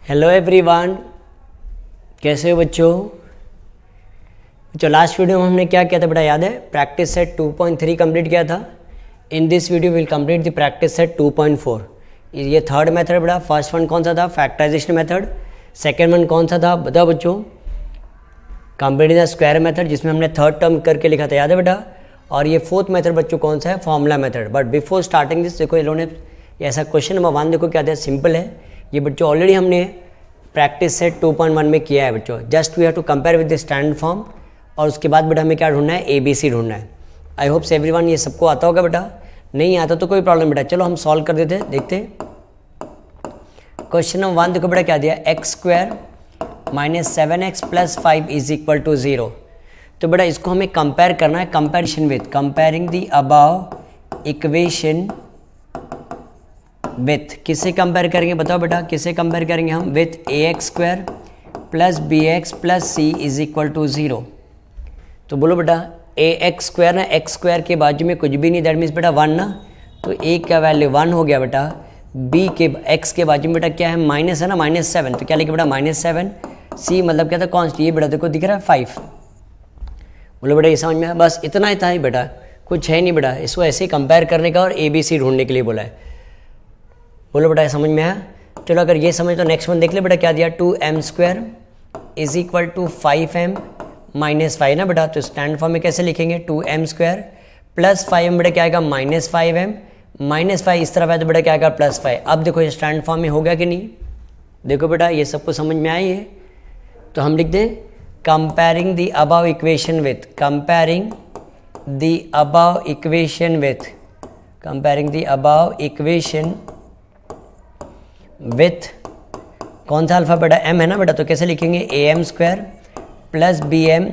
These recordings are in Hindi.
हेलो एवरीवन, कैसे हो बच्चों। लास्ट वीडियो में हमने क्या किया था बेटा, याद है? प्रैक्टिस सेट 2.3 कंप्लीट किया था। In this video will complete the practice set 2.4। ये थर्ड मेथड बेटा। फर्स्ट वन कौन सा था? Factorisation method. सेकेंड वन कौन सा था बताओ बच्चों? कंप्लीट द स्क्वायर मेथड, जिसमें हमने थर्ड टर्म करके लिखा था, याद है बेटा? और ये फोर्थ मेथड बच्चों कौन सा है? Formula method. But before starting this, देखो इन्होंने ऐसा क्वेश्चन नंबर 1 देखो क्या था, सिंपल है ये बच्चों। ऑलरेडी हमने प्रैक्टिस सेट 2.1 में किया है बच्चों। Just we have to compare with the standard form, और उसके बाद बेटा हमें क्या ढूंढना है? ABC ढूंढना है। आई होप एवरीवन ये सबको आता होगा बेटा। नहीं आता तो कोई प्रॉब्लम बेटा, चलो हम सॉल्व कर देते हैं, देखते हैं। क्वेश्चन नंबर 1 देखो बेटा क्या दिया, x² - 7x + 5 = 0। तो बेटा इसको हमें कंपेयर करना है, comparison with, comparing the above equation with. किससे कंपेयर करेंगे बताओ बेटा, किससे कंपेयर करेंगे हम? With ax² + bx + c = 0। तो बोलो बेटा ax² ना, x² के बाजू में कुछ भी नहीं, दैट मीन्स बेटा 1 ना, तो a का वैल्यू 1 हो गया बेटा। b के x के बाजू में बेटा क्या है? माइनस है ना, -7, तो क्या लिखे बेटा? -7। c मतलब क्या था? कॉन्स्ट। ये बेटा देखो दिख रहा है 5। बोलो बेटा ये समझ में आया? बस इतना ही था ही बेटा, कुछ है नहीं बेटा। इसको ऐसे ही कंपेयर करने का और ABC ढूंढने के लिए बोला है। बोलो बेटा समझ में आया? चलो अगर ये समझ तो नेक्स्ट वन देख ले बेटा क्या दिया, 2m² = 5m - 5 ना बेटा। तो स्टैंड फॉर्म में कैसे लिखेंगे? 2m² + 5m बेटा क्या आएगा? -5m -5 इस तरफ है तो बेटा क्या आएगा? +5। अब देखो ये स्टैंड फॉर्म में हो गया कि नहीं? देखो बेटा ये सबको समझ में आई है, तो हम लिख दें comparing the above equation with, comparing the above equation with, comparing the above equation with कौन सा अल्फा बेटा? m है ना बेटा, तो कैसे लिखेंगे? am² + bm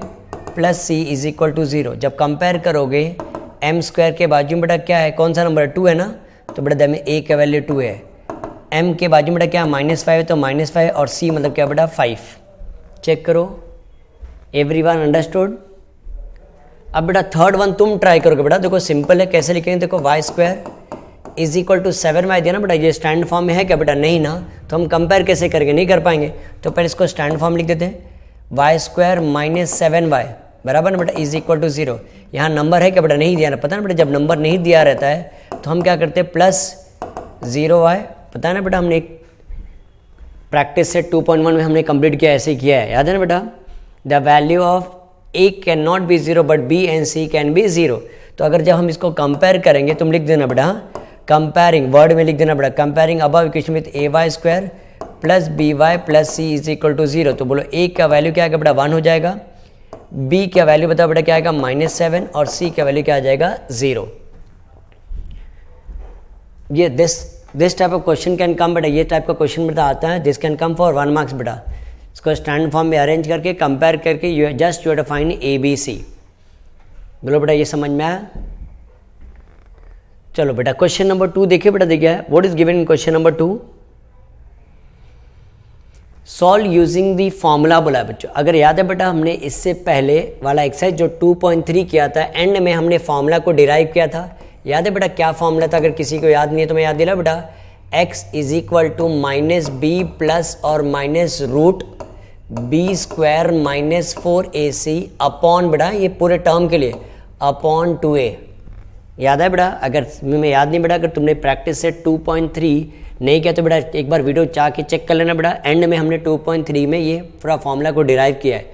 + c = 0। जब कंपेयर करोगे m² के बाजू में बेटा क्या है? कौन सा नंबर है? 2 है ना, तो बेटा दैट में a का वैल्यू 2 है। m के बाजू में बेटा क्या है? -5 है, तो -5, और c मतलब क्या बेटा? 5। चेक करो, एवरीवन अंडरस्टूड? अब बेटा थर्ड वन तुम ट्राई करोगे बेटा, देखो सिंपल है, कैसे लिखेंगे? देखो y² = 7y दिया ना बेटा, ये स्टैंड फॉर्म में है क्या बेटा? नहीं ना, तो हम कंपेयर कैसे करेंगे? नहीं कर पाएंगे। तो पहले इसको स्टैंड फॉर्म लिख देते हैं, y² - 7y बराबर ना बेटा = 0। यहाँ नंबर है क्या बेटा? नहीं दिया ना, पता ना बेटा जब नंबर नहीं दिया रहता है तो हम क्या करते हैं? +0y, पता है ना बेटा, हमने एक प्रैक्टिस सेट 2.1 में हमने कंप्लीट किया, ऐसे किया है, याद है ना बेटा? The value of a can not be 0 but b and c can be 0। तो अगर जब हम इसको कंपेयर करेंगे, तुम लिख देना बेटा कंपेयरिंग, वर्ड में लिख देना बेटा comparing above equation with ay² + by + c = 0। तो बोलो a का वैल्यू क्या आएगा बेटा? 1 हो जाएगा। b का वैल्यू बताओ बेटा क्या आएगा? -7, और c का वैल्यू क्या आ जाएगा? 0। ये this type of question can come बेटा, ये टाइप का क्वेश्चन बेटा आता है, this can come for 1 marks बेटा। इसको स्टैंड फॉर्म में अरेंज करके कंपेयर करके you just you have to find ABC। बोलो बेटा ये समझ में आया? चलो बेटा क्वेश्चन नंबर 2 देखिए बेटा, देखिए what is given in question number 2। Solve using the formula बोला है बच्चों। अगर याद है बेटा हमने इससे पहले वाला एक्सरसाइज जो 2.3 किया था, एंड में हमने फॉर्मूला को डिराइव किया था। याद है बेटा क्या फॉर्मूला था? अगर किसी को याद नहीं है तो मैं याद दिला बेटा, x = -b + और -√b² - 4ac अपॉन बेटा, ये पूरे टर्म के लिए अपॉन 2a। याद है बेटा? अगर मैं याद नहीं बेटा, अगर तुमने प्रैक्टिस से 2.3 नहीं किया तो बेटा एक बार वीडियो चाह के चेक कर लेना बेटा। एंड में हमने 2.3 में ये पूरा फॉर्मूला को डिराइव किया है।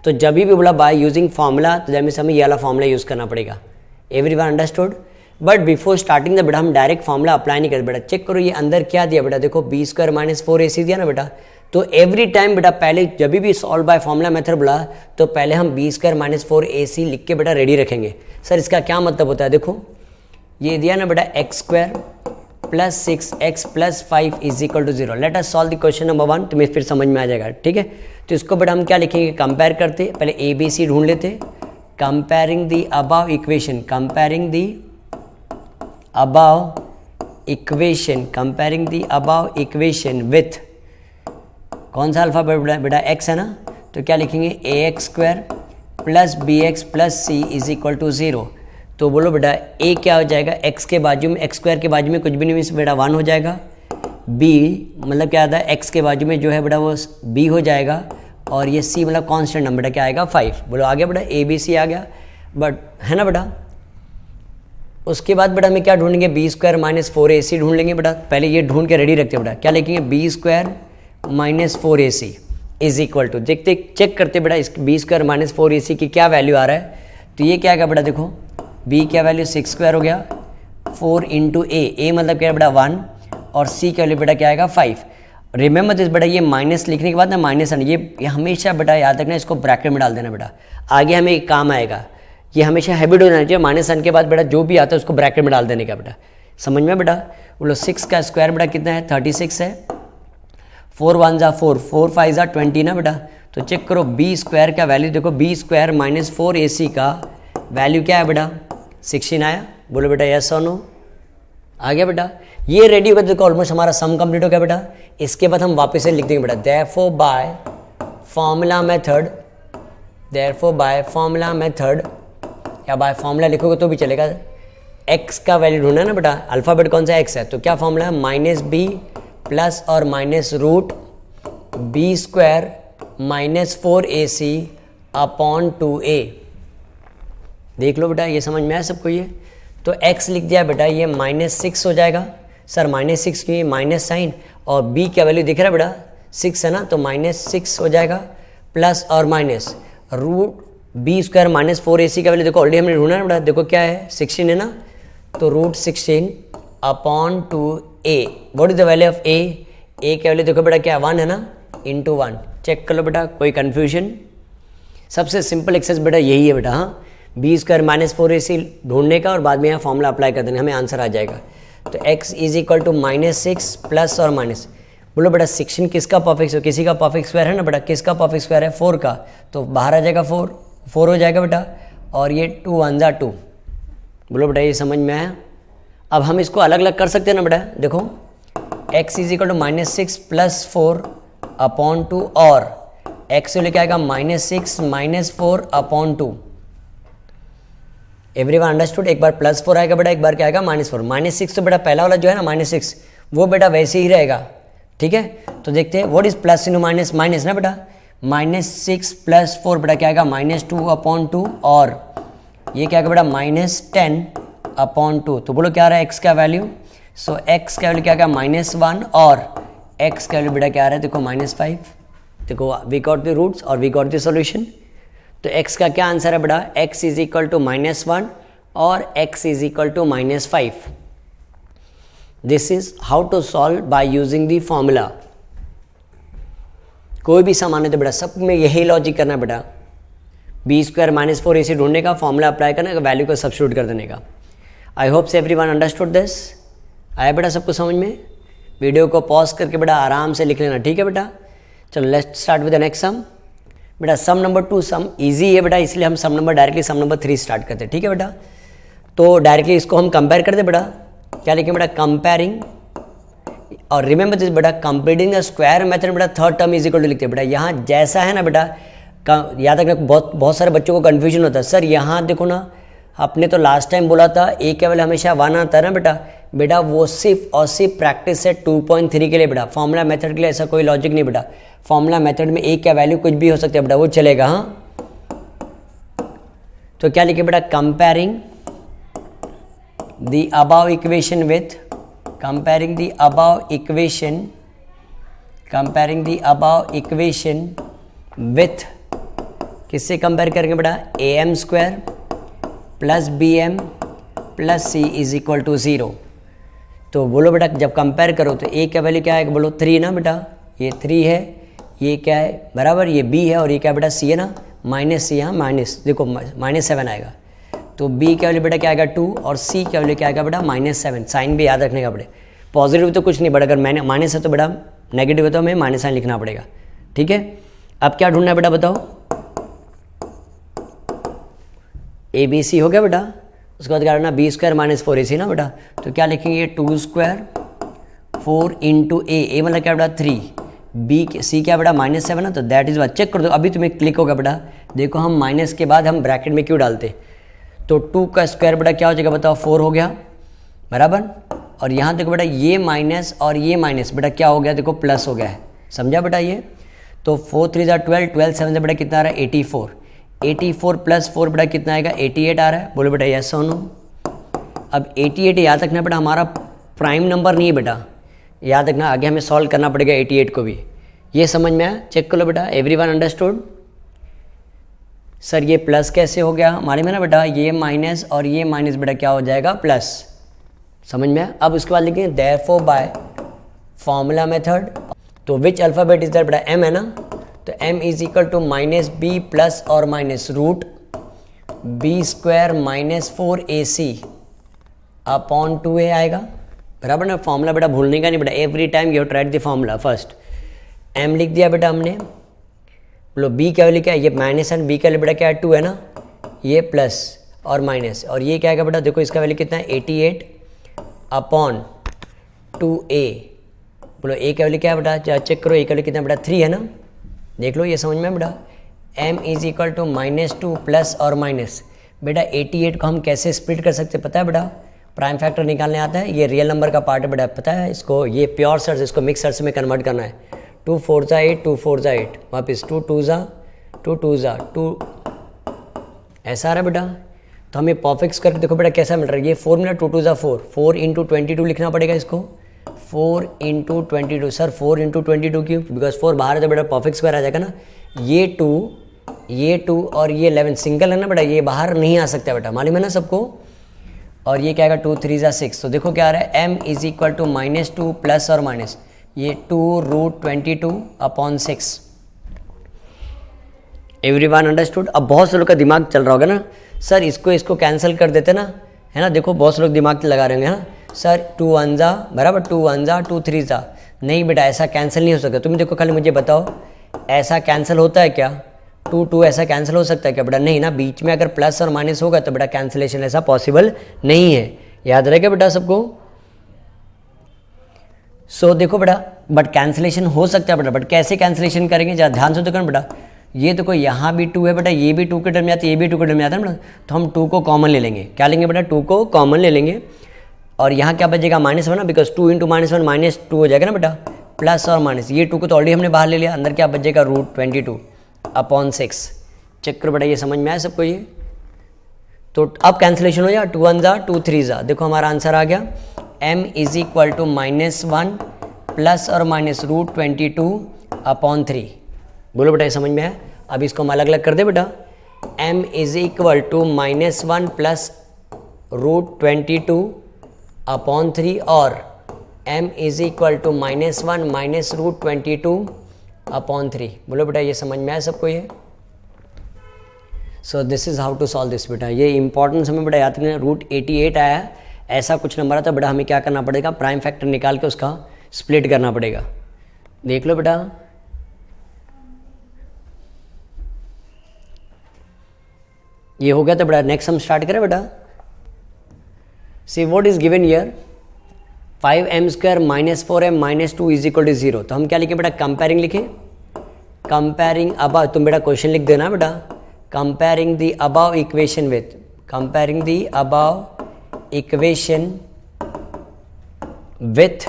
तो जब भी बोला बाय यूजिंग फॉर्मूला, तो जब हमें ये वाला फॉर्मूला यूज़ करना पड़ेगा। Everyone understood? But before starting the बेटा हम डायरेक्ट फॉर्मूला अप्लाई नहीं करते बेटा। चेक करो ये अंदर क्या दिया बेटा, देखो b² - 4ac दिया ना बेटा। तो एवरी टाइम बेटा पहले जब भी सॉल्व बाय फॉर्मूला मेथड बोला, तो पहले हम b² - 4ac लिख के बेटा रेडी रखेंगे। सर इसका क्या मतलब होता है? देखो ये दिया ना बेटा x² + 6x + 5 = 0। Let us solve the question number 1, तुम्हें फिर समझ में आ जाएगा, ठीक है? तो इसको बेटा हम क्या लिखेंगे? कंपेयर करते, पहले ABC ढूंढ लेते। Comparing the above equation, comparing the above equation, comparing the above equation with कौन सा अल्फा बेटा? x है ना, तो क्या लिखेंगे? ax² + bx + c = 0। तो बोलो बेटा a क्या हो जाएगा? x के बाजू में, x² के बाजू में कुछ भी नहीं, बेटा 1 हो जाएगा। बी मतलब क्या आता है, एक्स के बाजू में जो है बेटा वो बी हो जाएगा, और ये सी मतलब कांस्टेंट नंबर बेटा क्या आएगा 5। बोलो आ गया बेटा, ए बी सी आ गया, बट है ना बेटा। उसके बाद बेटा हमें क्या ढूंढेंगे, बी स्क्वायर माइनस 4ac ढूंढ लेंगे बेटा। पहले ये ढूंढ के रेडी रखते हैं बेटा, क्या लिखेंगे, B square minus 4ac is equal to, देखते चेक करते बेटा इस बी स्क्वायर माइनस 4ac की क्या वैल्यू आ रहा है। तो ये क्या आएगा बेटा, देखो b क्या वैल्यू 6 स्क्वायर हो गया, 4 इंटू ए मतलब क्या है बेटा 1, और c का वैल्यू बेटा क्या आएगा 5। रिमेंबर दिस बेटा, ये माइनस लिखने के बाद ना माइनस ये हमेशा बेटा याद रखना, इसको ब्रैकेट में डाल देना बेटा, आगे हमें एक काम आएगा। ये हमेशा हैबिट हो जाना चाहिए, माइनस सन के बाद बेटा जो भी आता है उसको ब्रैकेट में डाल देने का बेटा, समझ में बेटा। बोलो 6 का स्क्वायर बेटा कितना है, 36 है, 4 1 जा 4, 4 5 जा 20 ना बेटा। तो चेक करो बी स्क्वायर का वैल्यू, देखो बी स्क्वायर माइनस 4ac का वैल्यू क्या है बेटा 16 आया। बोलो बेटा यस और नो, आ गया बेटा। ये रेडी होगा, देखो ऑलमोस्ट हमारा सम कंप्लीट हो गया बेटा। इसके बाद हम वापस से लिख देंगे बेटा, therefore by formula method, therefore by formula method, या बाय फॉर्मूला लिखोगे तो भी चलेगा। x का वैल्यू ढूंढना है ना बेटा, अल्फ़ाबेट कौन सा x है, तो क्या फॉर्मूला है, माइनस बी प्लस और minus root B square minus 4ac upon 2a। देख लो बेटा, ये समझ में आया सबको ये। तो x लिख दिया बेटा, ये -6 हो जाएगा। सर -6 क्यों, माइनस साइन, और b का वैल्यू दिख रहा है बेटा 6 है ना, तो -6 हो जाएगा, प्लस और minus root B square minus 4ac का वैल्यू देखो ऑलरेडी हमने ढूंढा ना बेटा, देखो क्या है 16 है ना, तो root 16 upon 2a। What is the value of a का वैल्यू देखो बेटा क्या 1 है ना, इंटू 1। चेक कर लो बेटा, कोई कन्फ्यूजन। सबसे सिंपल एक्सरसाइज बेटा यही है बेटा, हाँ, बी स्क्वायर माइनस 4ac ढूंढने का और बाद में यहाँ फॉर्मूला अप्लाई कर देना, हमें आंसर आ जाएगा। तो x is equal to -6 plus और माइनस, बोलो बेटा 16 किसका परफेक्ट स्क्वायर, किसी का परफेक्ट स्क्वायर है ना बेटा, किसका परफेक्ट स्क्वायर है 4 का, तो बाहर आ जाएगा 4 हो जाएगा बेटा, और ये 2 1 जा 2। बोलो बेटा ये समझ में आया। अब हम इसको अलग अलग कर सकते हैं ना बेटा, देखो x is equal to -6 plus 4 upon 2, और x से लेके आएगा -6 माइनस 4 अपॉन 2। Everyone understood. एक बार +4 आएगा बेटा, एक बार क्या आएगा -4। -6 तो बेटा पहला वाला जो है ना -6 वो बेटा वैसे ही रहेगा, ठीक है। तो देखते हैं what is plus into minus, minus ना बेटा, -6 प्लस 4 बेटा क्या आएगा -2 अपॉन 2, और ये क्या आएगा बेटा -10 अपॉन 2। तो बोलो क्या आ रहा है x का वैल्यू, सो x का वैल्यू क्या आएगा -1, और x का वैल्यू बेटा क्या आ रहा है देखो -5। देखो वी गॉट द रूट्स और वी गॉट द सॉल्यूशन। तो x का क्या आंसर है बेटा, x इज इक्वल टू -1 और x is equal to -5। This is how to solve by using the formula. कोई भी समान है तो बेटा सब में यही लॉजिक करना बेटा, बी स्क्वायर माइनस 4ac ढूंढने का, फॉर्मूला अप्लाई करने का, वैल्यू को सब्स्टिट्यूट कर देने का। आई होप से एवरीवन अंडरस्टूड दिस। आया बेटा सबको समझ में। वीडियो को पॉज करके बेटा आराम से लिख लेना, ठीक है बेटा। चलो let's start with the next sum. बेटा सम नंबर 2 सम इजी है बेटा, इसलिए हम सम नंबर डायरेक्टली सम नंबर 3 स्टार्ट करते हैं, ठीक है बेटा। तो डायरेक्टली इसको हम कंपेयर करते बेटा, क्या लिखें बेटा, कंपेयरिंग, और रिमेंबर दिस बेटा, कंप्लीटिंग द स्क्वायर मेथड बेटा third term is equal to लिखते हैं बेटा। यहाँ जैसा है ना बेटा, याद रखना, बहुत सारे बच्चों को कन्फ्यूजन होता है, सर यहाँ देखो ना, आपने तो लास्ट टाइम बोला था ए के वैल्यू हमेशा 1 आता है ना बेटा। बेटा वो सिर्फ और सिर्फ प्रैक्टिस है 2.3 के लिए बेटा, फॉर्मूला मेथड के लिए ऐसा कोई लॉजिक नहीं बेटा। फॉर्मूला मेथड में ए का वैल्यू कुछ भी हो सकता है बेटा, वो चलेगा, हाँ। तो क्या लिखे बेटा, comparing the above equation with, comparing the above equation, comparing the above equation with, किससे कंपेयर करेंगे बेटा, A M square plus B M plus C is equal to 0। तो बोलो बेटा जब कंपेयर करो तो ए का वैल्यू क्या है, बोलो 3 ना बेटा, ये 3 है, ये क्या है बराबर, ये बी है, और ये क्या बेटा सी है ना, माइनस सी, यहाँ माइनस देखो -7 आएगा। तो बी का वैल्यू बेटा क्या आएगा 2, और सी का वैल्यू क्या आएगा बेटा -7। साइन भी याद रखने का बेटा, पॉजिटिव तो कुछ नहीं बेटा, अगर मैंने माइनस है तो बेटा नेगेटिव है तो हमें माइनस साइन लिखना पड़ेगा, ठीक है। अब क्या ढूंढना है बेटा बताओ, ए बी सी हो गया बेटा। उसके बाद क्या करना, बी स्क्वायर माइनस 4ac ना बेटा, तो क्या लिखेंगे 2 स्क्वायर 4 इंटू ए मतलब क्या बेटा 3, बी सी क्या बेटा -7 ना, तो दैट इज वाट। चेक कर दो अभी तुम्हें क्लिक होगा बेटा, देखो हम माइनस के बाद हम ब्रैकेट में क्यों डालते। तो 2 का स्क्वायर बेटा क्या हो जाएगा बताओ, 4 हो गया बराबर, और यहाँ देखो बेटा ये माइनस और ये माइनस बेटा क्या हो गया, देखो प्लस हो गया है, समझा बेटा ये। तो 4 3 12, 12 7 से बेटा कितना आ रहा है 84, 84 प्लस 4 बेटा कितना आएगा 88 आ रहा है, बोलो बेटा यस और नो। अब 88 याद रखना बेटा हमारा प्राइम नंबर नहीं है बेटा, याद रखना आगे हमें सॉल्व करना पड़ेगा 88 को भी। ये समझ में आया, चेक कर लो बेटा, एवरीवन अंडरस्टूड। सर ये प्लस कैसे हो गया हमारे में ना बेटा, ये माइनस और ये माइनस बेटा क्या हो जाएगा प्लस, समझ में आया। अब उसके बाद लिखेंगे देयरफॉर बाय फॉर्मूला मेथड, तो विच अल्फ़ाबेट इज दैट बेटा m है ना, तो m is equal to minus B plus और minus root B square minus 4ac upon 2a आएगा, बराबर ना। फॉर्मूला बेटा भूलने का नहीं बेटा, every time you tried the formula first. m लिख दिया बेटा हमने, बोलो b क्या वैल्यू क्या है, ये माइनस एंड b का वैल्यू बेटा क्या है 2 है ना, ये प्लस और माइनस, और ये क्या है बेटा देखो इसका वैल्यू कितना है 88 अपॉन 2a, बोलो a का वैल्यू क्या है बेटा, चेक करो a का वैल्यू कितना बेटा 3 है ना, देख लो ये समझ में बेटा। m is equal to -2 plus और माइनस, बेटा 88 को हम कैसे स्प्लिट कर सकते पता है बेटा, प्राइम फैक्टर निकालने आता है, ये रियल नंबर का पार्ट है बेटा, पता है इसको, ये प्योर सर्च, इसको मिक्स सर्च में कन्वर्ट करना है। 2 4 जा 8, 2 4 जा 8, वापस 2 2 जा 2, ऐसा आ रहा है बेटा। तो हमें परफेक्ट करके देखो बेटा कैसा मिल रहा है, ये 4 मिला 2 2 जा 4, 4 इंटू 22 लिखना पड़ेगा इसको, 4 इंटू 22। सर 4 इंटू 22 क्यों, बिकॉज 4 बाहर है तो बेटा परफेक्ट स्क्वायर आ जाएगा ना। ये 2 और ये 11 सिंगल है ना बेटा, ये बाहर नहीं आ सकता बेटा, मालूम है ना सबको। और ये क्या आएगा 2 3 जा 6, तो देखो क्या आ रहा है m is equal to -2 plus और माइनस ये 2√22 अपॉन 6। Everyone understood. अब बहुत से लोग का दिमाग चल रहा होगा ना, सर इसको कैंसिल कर देते ना, है ना, देखो बहुत से लोग दिमाग लगा रहे होंगे, है ना सर 2 1 जा बराबर 2 1 जा 2 3 जा, नहीं बेटा ऐसा कैंसिल नहीं हो सकता। तुम देखो खाली मुझे बताओ ऐसा कैंसिल होता है क्या, 2 2 ऐसा कैंसिल हो सकता है क्या बेटा, नहीं ना, बीच में अगर प्लस और माइनस होगा तो बेटा कैंसिलेशन ऐसा पॉसिबल नहीं है, याद रहेगा बेटा सबको। सो देखो बेटा बट कैंसिलेशन हो सकता है बेटा, बट कैसे कैंसिलेशन करेंगे जरा ध्यान से देखो बेटा, ये देखो यहाँ भी 2 है बेटा, ये भी 2 के टर्म में आता है, ये भी 2 के टर्म में आता है बेटा, तो हम 2 को कॉमन ले लेंगे, क्या लेंगे बेटा 2 को कॉमन ले लेंगे, और यहाँ क्या बचेगा -1 ना, बिकॉज 2 इंटू -1 -2 हो जाएगा ना बेटा, प्लस और माइनस, ये 2 को तो ऑलरेडी हमने बाहर ले लिया, अंदर क्या बचेगा √22 अपॉन 6। चेक करो बेटा ये समझ में आया सबको ये। तो अब कैंसिलेशन हो जाए 2 1 जा 2 3 जा, देखो हमारा आंसर आ गया m is equal to -1 plus और माइनस √22 अपॉन 3। बोलो बेटा ये समझ में है। अब इसको हम अलग अलग कर दे बेटा, m is equal to -1 plus √22 upon 3 और m is equal to -1 minus √22 upon 3। बोलो बेटा ये समझ में आया सबको ये। So this is how to solve this बेटा, ये इंपॉर्टेंट हमें बेटा याद रखना, √88 आया ऐसा कुछ नंबर आता बेटा, हमें क्या करना पड़ेगा प्राइम फैक्टर निकाल के उसका स्प्लिट करना पड़ेगा। देख लो बेटा ये हो गया, तो बेटा नेक्स्ट हम स्टार्ट करें बेटा। See what is given here 5m² - 4m - 2 is equal to 0। तो हम क्या लिखे बेटा कंपेयरिंग लिखे, कंपेयरिंग अबव, तुम बेटा क्वेश्चन लिख देना बेटा, comparing the above equation with, comparing the above equation with,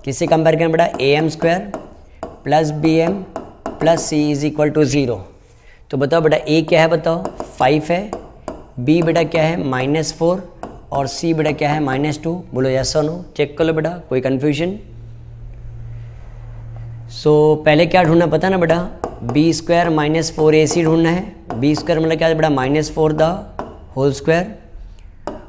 किससे कंपेयर करें बेटा am² plus bm plus c is equal to 0। तो बताओ बेटा a क्या है, बताओ 5 है, b बेटा क्या है -4 और c बेटा क्या है -2। बोलो यस और नो, चेक कर लो बेटा कोई कंफ्यूजन। सो पहले क्या ढूंढना पता ना बेटा, b² - 4ac ढूंढना है। b² मतलब क्या है बेटा -4 the whole square,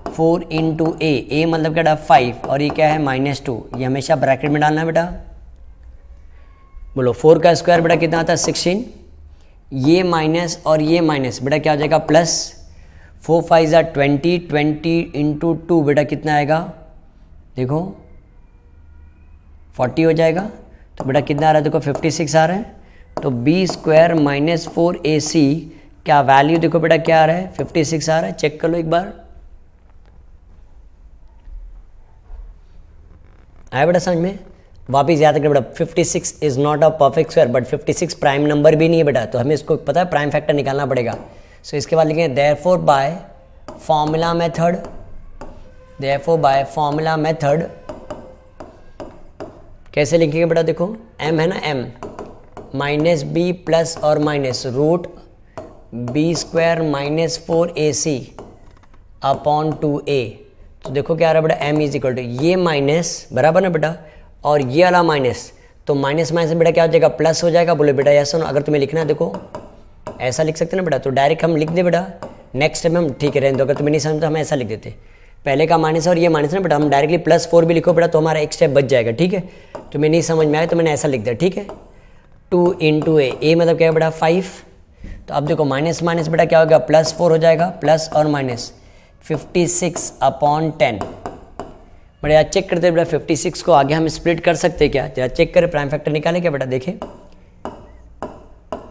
4 into a मतलब क्या बेटा 5 और ये क्या है -2, ये हमेशा ब्रैकेट में डालना है बेटा। बोलो 4 का स्क्वायर बेटा कितना आता है 16, ये माइनस और ये माइनस बेटा क्या हो जाएगा प्लस, 4 5 जा 20, 20 इंटू 2 बेटा कितना आएगा देखो 40 हो जाएगा। तो बेटा कितना आ रहा है देखो 56 आ रहा है। तो b² - 4ac क्या वैल्यू देखो बेटा क्या आ रहा है 56 आ रहा है, चेक कर लो एक बार, आया बेटा समझ में। वापिस याद रखना बेटा 56 is not a perfect square, but 56 prime number भी नहीं है बेटा, तो हमें इसको पता है प्राइम फैक्टर निकालना पड़ेगा। सो इसके बाद लिखेंगे therefore by formula method, therefore by formula method कैसे लिखेंगे बेटा, देखो m है ना, m माइनस बी प्लस और minus root B square minus 4ac upon 2a। तो देखो क्या आ रहा है बेटा, m इज इक्वल टू ये माइनस बराबर ना बेटा, और ये वाला माइनस, तो माइनस माइनस बेटा क्या हो जाएगा, प्लस हो जाएगा। बोले बेटा ऐसा ना, अगर तुम्हें लिखना है देखो ऐसा लिख सकते ना बेटा, तो डायरेक्ट हम लिख दे बेटा, नेक्स्ट टाइम हम ठीक है रहने दो, अगर तुम्हें नहीं समझ तो हम ऐसा लिख देते, पहले का माइनस और ये माइनस ना बेटा, हम डायरेक्टली +4 भी लिखो बेटा तो हमारा एक स्टेप बच जाएगा। ठीक है, तुम्हें नहीं समझ में आया तो मैंने ऐसा लिख दिया। ठीक है, 2 इंटू ए मतलब क्या है बेटा 5। तो अब देखो माइनस माइनस बेटा क्या होगा, +4 हो जाएगा, प्लस और माइनस 56 अपॉन 10। बढ़िया, चेक करते बेटा 56 को आगे हम स्प्लिट कर सकते हैं क्या, जरा चेक करें, प्राइम फैक्टर निकाले क्या बेटा, देखें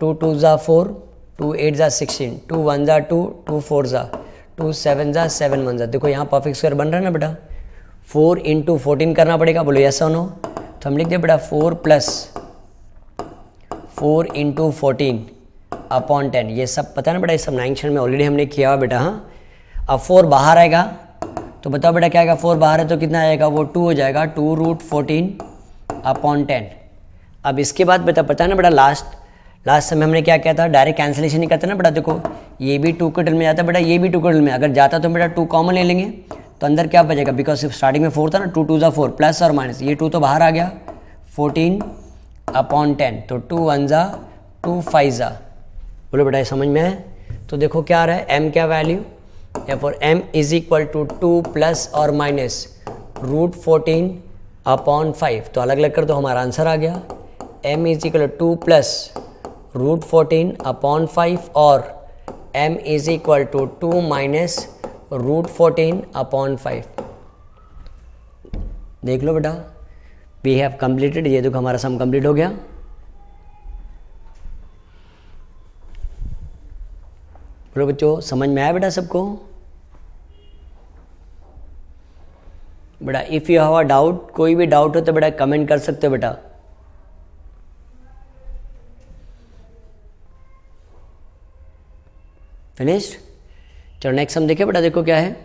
2 2 ज़ा 4, 2 8 ज़ा 16, 2 1 ज़ा 2, 2 4 ज़ा 2, 7 ज़ा 7 1 ज़ा। देखो यहाँ परफेक्ट स्क्वायर बन रहा है ना बेटा, 4 इंटू 14 करना पड़ेगा, बोलो यस और नो। तो हम लिख दे बेटा 4 प्लस 4 इंटू 14 अपॉन 10। ये सब पता ना बेटा, ये सब 9th में ऑलरेडी हमने किया हुआ बेटा। हाँ, अब 4 बाहर आएगा तो बताओ बेटा क्या आएगा, 4 बाहर है तो कितना आएगा, वो 2 हो जाएगा, 2 रूट 14 अपॉन 10। अब इसके बाद बेटा पता है ना बेटा, लास्ट समय हमने क्या किया था, डायरेक्ट कैंसिलेशन नहीं करते ना बेटा। देखो ये भी 2 के टर्म में जाता है बेटा, ये भी 2 के टर्म में, अगर जाता तो बेटा 2 कॉमन ले लेंगे तो अंदर क्या बचेगा, बिकॉज स्टार्टिंग में 4 था ना, 2 2 ज़ा 4 प्लस और माइनस, ये 2 तो बाहर आ गया, 14 अपॉन 10, तो 2 1 ज़ा 2 5 ज़ा। बोलो बेटा ये समझ में है। तो देखो क्या आ रहा है, m क्या वैल्यू, या for m is equal to 2 plus और माइनस रूट 14 अपॉन 5। तो अलग अलग कर दो, हमारा आंसर आ गया, m is equal to 2 plus root 14 upon 5 और m is equal to 2 minus root 14 upon 5। देख लो बेटा, वी हैव कंप्लीटेड, ये देखो हमारा सम कंप्लीट हो गया। बोलो बच्चों समझ में आया बेटा सबको। बेटा if you have a doubt, कोई भी डाउट हो तो बेटा कमेंट कर सकते हो बेटा। फिनिश्ड। चलो नेक्स्ट सम देखिए बेटा, देखो क्या है,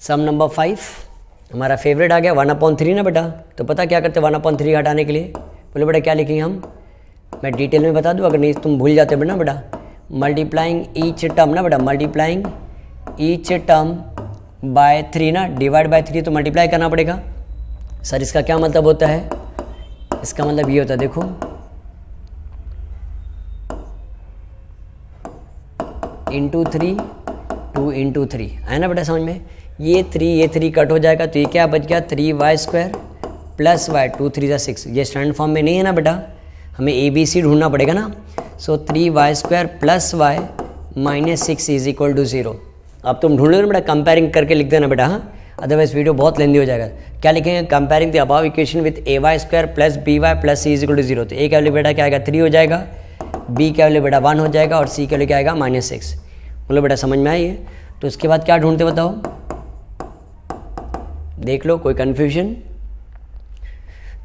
सम नंबर 5 हमारा फेवरेट आ गया, 1/3 ना बेटा। तो पता क्या करते हैं 1/3 हटाने के लिए, बोले बेटा क्या लिखेंगे हम, मैं डिटेल में बता दूं अगर नहीं तुम भूल जाते बेटा। बेटा मल्टीप्लाइंग ईच टर्म ना बेटा, मल्टीप्लाइंग ईच टर्म बाय 3 ना, डिवाइड बाय 3 तो मल्टीप्लाई करना पड़ेगा। सर इसका क्या मतलब होता है, इसका मतलब ये होता है, देखो इंटू 3 2 इंटू 3 है ना बेटा समझ में। ये 3 कट हो जाएगा तो ये क्या बच गया, 3y² प्लस y, 2 3 ज़ा 6। ये स्टैंडर्ड फॉर्म में नहीं है ना बेटा, हमें ABC ढूंढना पड़ेगा ना। So 3y² plus y minus 6 is equal to 0। अब तुम ढूंढ लो ना बेटा, कंपेयरिंग करके लिख देना बेटा। हाँ, अदरवाइज वीडियो बहुत लेंदी हो जाएगा। क्या लिखेंगे, comparing the above equation with ay² plus by plus c is equal to 0। तो a का वैल्यू बेटा क्या आएगा 3 हो जाएगा, b का वैल्यू बेटा 1 हो जाएगा और c का वैल्यू क्या आएगा -6। बोलो बेटा समझ में आई है। तो उसके बाद क्या ढूंढते बताओ, देख लो कोई कन्फ्यूजन।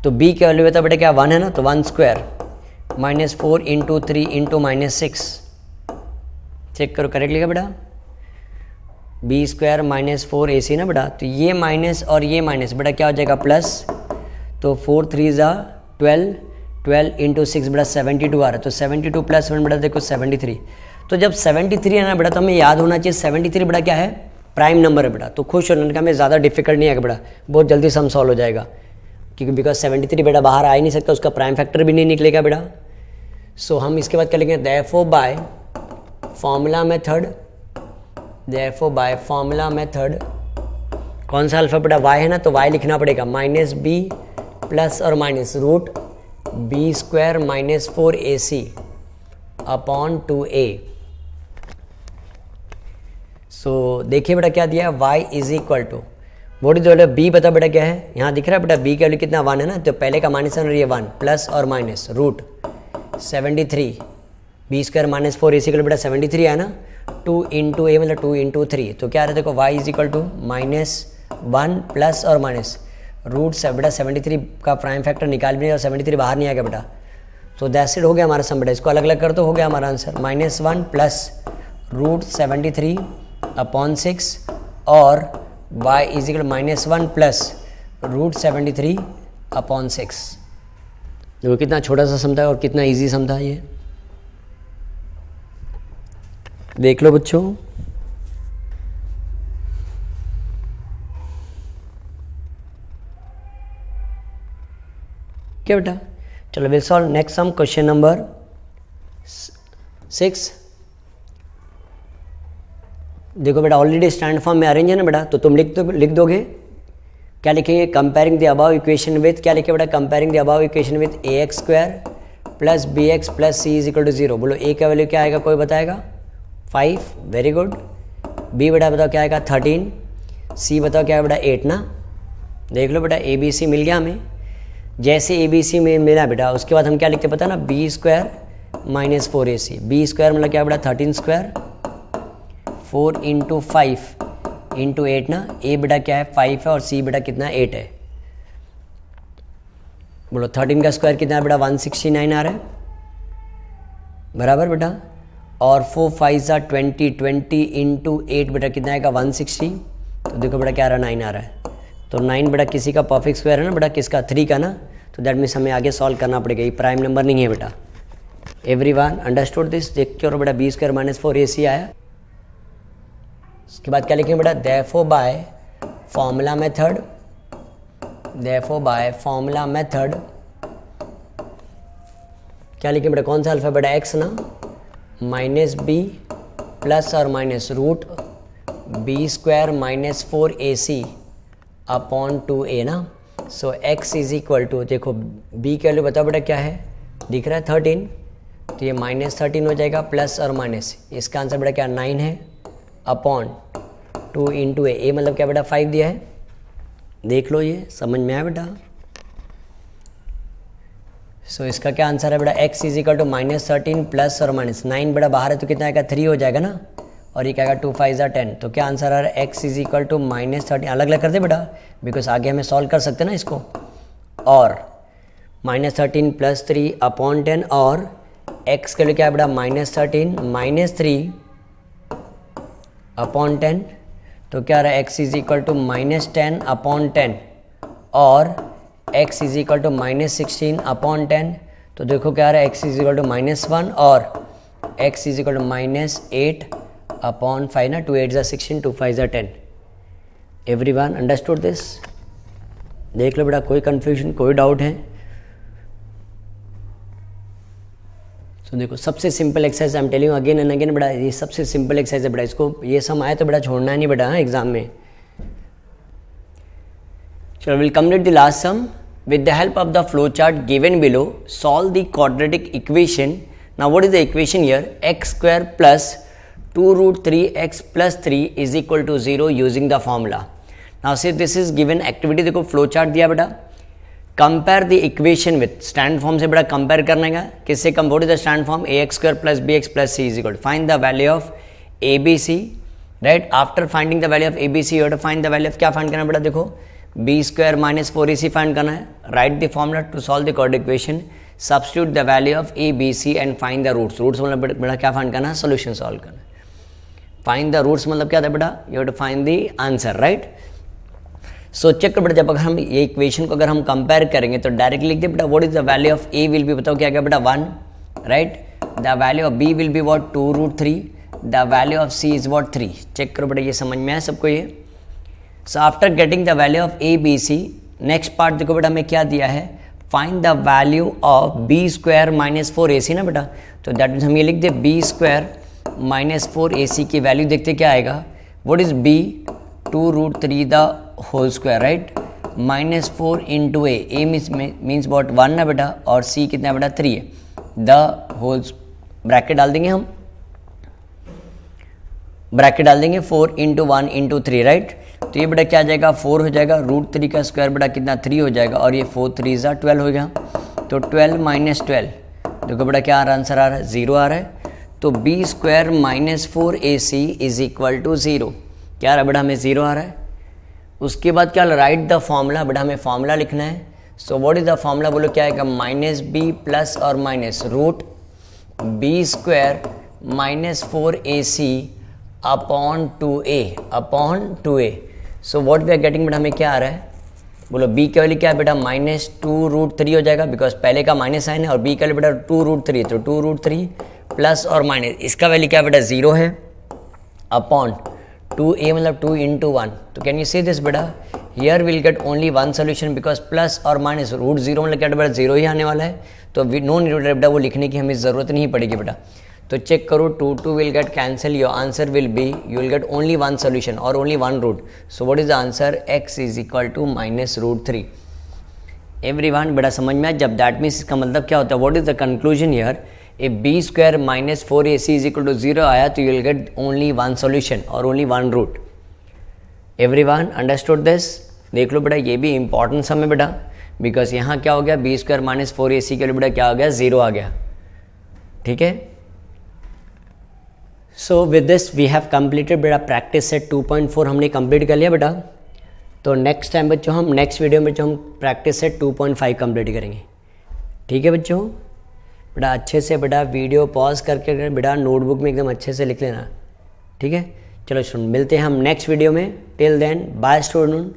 तो b का वैल्यू बेटा क्या 1 है ना, तो 1² -4 इंटू 3 इंटू -6। चेक करो करेक्ट लिखा बेटा, b² -4 AC ना बेटा। तो ये माइनस और ये माइनस बेटा क्या हो जाएगा प्लस, तो 4 3 ज़ा 12, 12 इंटू 6 बेटा 72 आ रहा है। तो 72 प्लस 1 बेटा देखो 73। तो जब 73 है ना बेटा तो हमें याद होना चाहिए 73 बेटा क्या है, प्राइम नंबर है बेटा। तो खुश होने का हमें ज़्यादा डिफिकल्ट नहीं है बेटा, बहुत जल्दी सम सॉल्व हो जाएगा, क्योंकि बिकॉज 73 बेटा बाहर आ ही नहीं सकता, उसका प्राइम फैक्टर भी नहीं निकलेगा बेटा। सो हम इसके बाद क्या लिखेंगे, therefore by formula method, therefore by formula method कौन सा अल्फा बेटा y है ना, तो y लिखना पड़ेगा -b प्लस और minus root b² -4ac upon 2a। So देखिए बेटा क्या दिया है, y इज इक्वल टू बोडी जो b बता बेटा क्या है, यहाँ दिख रहा है बेटा b का वैल्यू कितना 1 है ना, तो पहले का माइनस और ये 1 प्लस और माइनस रूट 73 b² -4ac का बेटा 73 है ना, 2 इंटू a मतलब 2 इंटू 3। तो क्या आ रहा है देखो y is equal to -1 plus और माइनस रूट से बेटा 73 का प्राइम फैक्टर निकाल भी नहीं और 73 बाहर नहीं आएगा बेटा। तो दैट्स इट हो गया हमारा सम बेटा, इसको अलग अलग कर तो हो गया हमारा आंसर -1 प्लस रूट 73 अपॉन 6 और y इज इक्वल -1 प्लस √73/6। देखो कितना छोटा सा सम था और कितना इजी सम था ये, देख लो बच्चों। क्या बेटा, चलो will solve next sum, question number 6। देखो बेटा ऑलरेडी स्टैंड फॉर्म में अरेंज है ना बेटा, तो तुम लिख दोगे। क्या लिखेंगे, comparing the above equation with, क्या लिखे बेटा, comparing the above equation with ax² plus bx plus c is equal to 0। बोलो a का वैल्यू क्या आएगा, कोई बताएगा, 5, वेरी गुड। b बेटा बताओ क्या आएगा, 13। c बताओ क्या है बेटा, 8 ना। देख लो बेटा abc मिल गया हमें। जैसे abc में मिला बेटा, उसके बाद हम क्या लिखते पता ना, b² माइनस 4ac। b² मतलब क्या बेटा, 13², 4 × 5 × 8 ना। a बेटा क्या है, 5 है, और c बेटा कितना, 8 है। बोलो 13 का स्क्वायर कितना है बेटा, 169 आ रहा है, बराबर बेटा। और 4 5 20, 20 × 8 बेटा कितना आएगा, 160। तो देखो बेटा क्या आ रहा है, 9 आ रहा है। तो 9 बेटा किसी का परफेक्ट स्क्वायर है ना बेटा, किसका, 3 का ना। तो दैट मीन्स हमें आगे सॉल्व करना पड़ेगा, ये प्राइम नंबर नहीं है बेटा। Everyone understood this. देखते हो बेटा b² माइनस 4ac आया। उसके बाद क्या लिखेंगे बेटा, therefore by formula method, therefore by formula method क्या लिखेंगे बेटा, कौन सा अल्फा बेटा, x ना, -b प्लस और minus √b² minus 4ac upon 2a ना। सो x इज इक्वल टू, देखो b के वैल्यू बताओ बेटा क्या है, दिख रहा है 13, तो ये -13 हो जाएगा, प्लस और माइनस, इसका आंसर बेटा क्या 9 है, अपॉन 2 × a मतलब क्या बेटा 5 दिया है। देख लो ये समझ में आया बेटा। सो इसका क्या आंसर है बेटा, x is equal to -13 plus और माइनस 9 बेटा बाहर है तो कितना आएगा, 3 हो जाएगा ना, और ये क्या आएगा 2 5 10। तो क्या आंसर आ रहा है, x इज इक्वल टू -13, अलग अलग कर दे बेटा बिकॉज आगे हमें सॉल्व कर सकते हैं ना इसको। और -13 प्लस 3 अपॉन 10, और x के लिए क्या है बेटा, -13 -3 अपॉन 10। तो क्या आ रहा है, x is equal to -10 upon 10, और x is equal to -16 upon 10। तो देखो क्या आ रहा है, x इज इक्वल टू -1 और x is equal to -8 upon 5 ना, 2 8 16, 2 5 10। Everyone understood this. देख लो बेटा कोई कंफ्यूजन, कोई डाउट है। तो देखो सबसे simple exercise I am telling again and again बेटा, ये सबसे सिंपल एक्सरसाइज है बेटा, इसको ये सम आए तो बेटा छोड़ना नहीं बेटा एग्जाम में। चलो will complete the last sum with the help of the flow chart given below. Solve the quadratic equation. Now what is the equation here, x² plus 2√3x plus 3 is equal to 0 using the formula. Now see this is given activity, देखो flow chart दिया बेटा, compare the equation with standard form से बेटा compare करने का, किससे कम, what is the standard form, ax² plus bx plus c is equal to, find the value of abc, right? After finding the value of abc you have to find the value of, क्या find करना बेटा, देखो b² माइनस 4ac फाइंड करना है। Write the formula to solve the quadratic equation, substitute the value of a b c and find the roots. Roots मतलब बेटा क्या फाइंड करना है, सोल्यूशन सॉल्व करना है। फाइंड द रूट्स मतलब क्या था बेटा, you have to find the answer, right. So check कर बेटा, जब अगर हम ये इक्वेशन को अगर हम कंपेयर करेंगे तो डायरेक्ट लिख दे बेटा, what is the value of a will be, बताओ क्या क्या बेटा 1, right. The value of b will be what 2√3, the value of c is what 3। Check करो बेटा ये समझ में आया सबको ये। So after getting the value of a b c, next part देखो बेटा हमें क्या दिया है, find the value of b² minus 4ac ना बेटा। तो दैट मीन्स हम ये लिख दे b² माइनस 4ac की वैल्यू देखते क्या आएगा, what is b 2√3 the whole square, right, minus 4 × a means what 1 ना बेटा, और c कितना बेटा 3 है, द होल ब्रैकेट डाल देंगे हम, ब्रैकेट डाल देंगे 4 × 1 × 3, राइट। तो ये बेटा क्या आ जाएगा 4 हो जाएगा, √3 का स्क्वायर बेटा कितना 3 हो जाएगा, और ये 4 3 12 हो गया। तो 12 माइनस 12 देखो बेटा क्या आ रहा है, आंसर आ रहा है 0 आ रहा है। तो b² minus 4ac is equal to 0, क्या आ रहा है बेटा हमें 0 आ रहा है। उसके बाद क्या राइट द फॉर्मूला, बेटा हमें फॉर्मूला लिखना है। So what is the formula, बोलो क्या आएगा, -b प्लस और minus √b² minus 4ac upon 2a। So what we are getting बेटा, हमें क्या आ रहा है, बोलो b की वैल्यू क्या है बेटा, -2√3 हो जाएगा, बिकॉज पहले का माइनस साइन है और b का वैल्यू बेटा 2√3, तो 2√3 प्लस और माइनस, इसका वैल्यू क्या बेटा 0 है, अपॉन 2a मतलब 2 into 1। तो कैन यू सी दिस बेटा, here will get only one solution, because plus और माइनस √0 मतलब क्या बेटा 0 ही आने वाला है, तो नो नीड बेटा वो लिखने की हमें ज़रूरत नहीं पड़ेगी बेटा। तो चेक करो, 2 will get cancel, your answer will be, you will get only one solution और only one root. So what is the answer, x is equal to -√3। Everyone बेटा समझ में आया, जब दैट मीन्स इसका मतलब क्या होता है, what is the conclusion here, if b² - 4ac is equal to 0 आया तो you will get only one solution और only one root। everyone understood this? देख लो बेटा, ये भी इंपॉर्टेंट सम है बेटा, बिकॉज यहाँ क्या हो गया, b² - 4ac के लिए बेटा क्या हो गया, 0 आ गया। ठीक है, so with this we have completed बेटा प्रैक्टिस सेट 2.4 हमने कंप्लीट कर लिया बेटा। तो नेक्स्ट टाइम बच्चों हम नेक्स्ट वीडियो में जो हम प्रैक्टिस सेट 2.5 कंप्लीट करेंगे। ठीक है बच्चों, बेटा अच्छे से बेटा वीडियो पॉज करके बेटा नोटबुक में एकदम अच्छे से लिख लेना। ठीक है, चलो सुन, मिलते हैं हम नेक्स्ट वीडियो में। Till then bye student.